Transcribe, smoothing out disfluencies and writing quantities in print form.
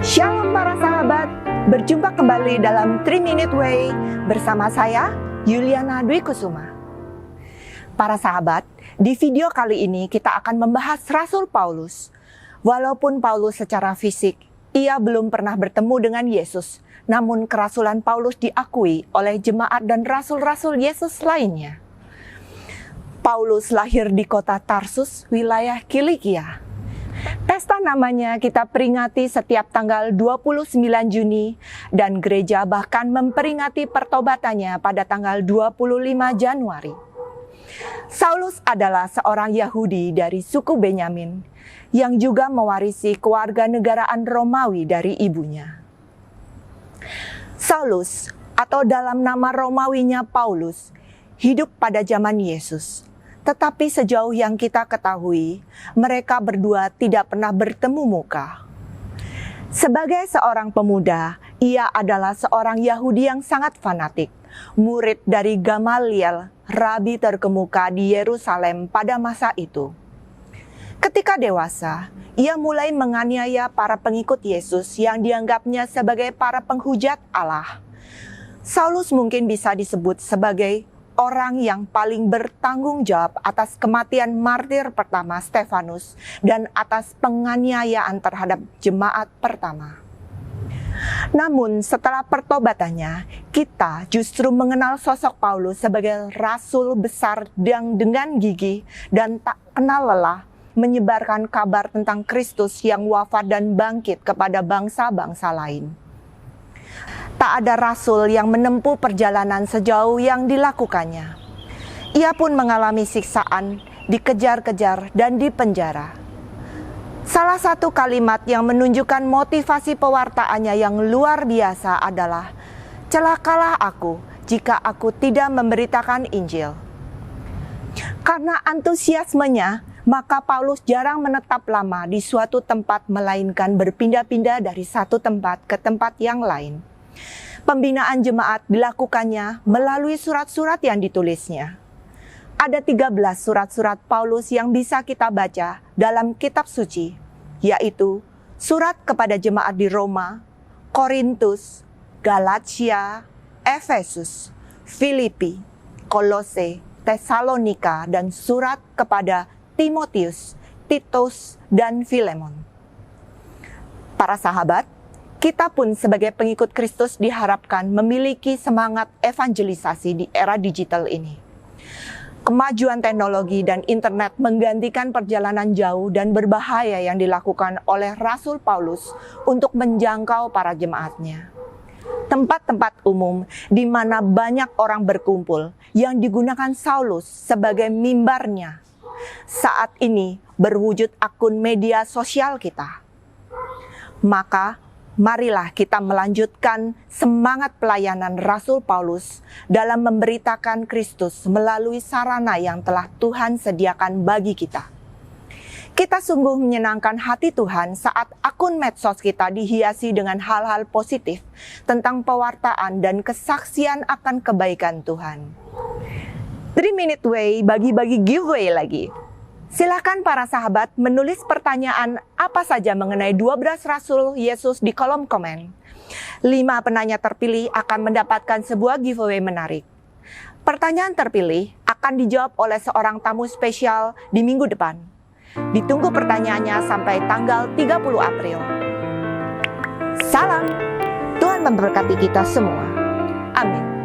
Shalom para sahabat, berjumpa kembali dalam 3 Minute Way bersama saya, Yuliana Dwi Kusuma. Para sahabat, di video kali ini kita akan membahas Rasul Paulus. Walaupun Paulus secara fisik, ia belum pernah bertemu dengan Yesus, namun kerasulan Paulus diakui oleh jemaat dan rasul-rasul Yesus lainnya. Paulus lahir di kota Tarsus, wilayah Kilikia. Pesta namanya kita peringati setiap tanggal 29 Juni dan gereja bahkan memperingati pertobatannya pada tanggal 25 Januari. Saulus adalah seorang Yahudi dari suku Benyamin yang juga mewarisi kewarganegaraan Romawi dari ibunya. Saulus atau dalam nama Romawinya Paulus hidup pada zaman Yesus. Tetapi sejauh yang kita ketahui, mereka berdua tidak pernah bertemu muka. Sebagai seorang pemuda, ia adalah seorang Yahudi yang sangat fanatik, murid dari Gamaliel, rabi terkemuka di Yerusalem pada masa itu. Ketika dewasa, ia mulai menganiaya para pengikut Yesus yang dianggapnya sebagai para penghujat Allah. Saulus mungkin bisa disebut sebagai orang yang paling bertanggung jawab atas kematian martir pertama Stefanus dan atas penganiayaan terhadap jemaat pertama. Namun setelah pertobatannya, kita justru mengenal sosok Paulus sebagai rasul besar yang dengan gigih dan tak kenal lelah menyebarkan kabar tentang Kristus yang wafat dan bangkit kepada bangsa-bangsa lain. Tak ada rasul yang menempuh perjalanan sejauh yang dilakukannya. Ia pun mengalami siksaan, dikejar-kejar, dan dipenjara. Salah satu kalimat yang menunjukkan motivasi pewartaannya yang luar biasa adalah, "Celakalah aku jika aku tidak memberitakan Injil." Karena antusiasmenya, maka Paulus jarang menetap lama di suatu tempat melainkan berpindah-pindah dari satu tempat ke tempat yang lain. Pembinaan jemaat dilakukannya melalui surat-surat yang ditulisnya. Ada 13 surat-surat Paulus yang bisa kita baca dalam kitab suci, yaitu surat kepada jemaat di Roma, Korintus, Galatia, Efesus, Filipi, Kolose, Tesalonika, dan surat kepada Timotius, Titus, dan Filemon. Para sahabat, kita pun sebagai pengikut Kristus diharapkan memiliki semangat evangelisasi di era digital ini. Kemajuan teknologi dan internet menggantikan perjalanan jauh dan berbahaya yang dilakukan oleh Rasul Paulus untuk menjangkau para jemaatnya. Tempat-tempat umum di mana banyak orang berkumpul yang digunakan Saulus sebagai mimbarnya saat ini berwujud akun media sosial kita. Maka marilah kita melanjutkan semangat pelayanan Rasul Paulus dalam memberitakan Kristus melalui sarana yang telah Tuhan sediakan bagi kita. Kita sungguh menyenangkan hati Tuhan saat akun medsos kita dihiasi dengan hal-hal positif tentang pewartaan dan kesaksian akan kebaikan Tuhan. 3 Minute Way bagi-bagi giveaway lagi. Silakan para sahabat menulis pertanyaan apa saja mengenai 12 Rasul Yesus di kolom komen. 5 penanya terpilih akan mendapatkan sebuah giveaway menarik. Pertanyaan terpilih akan dijawab oleh seorang tamu spesial di minggu depan. Ditunggu pertanyaannya sampai tanggal 30 April. Salam, Tuhan memberkati kita semua. Amin.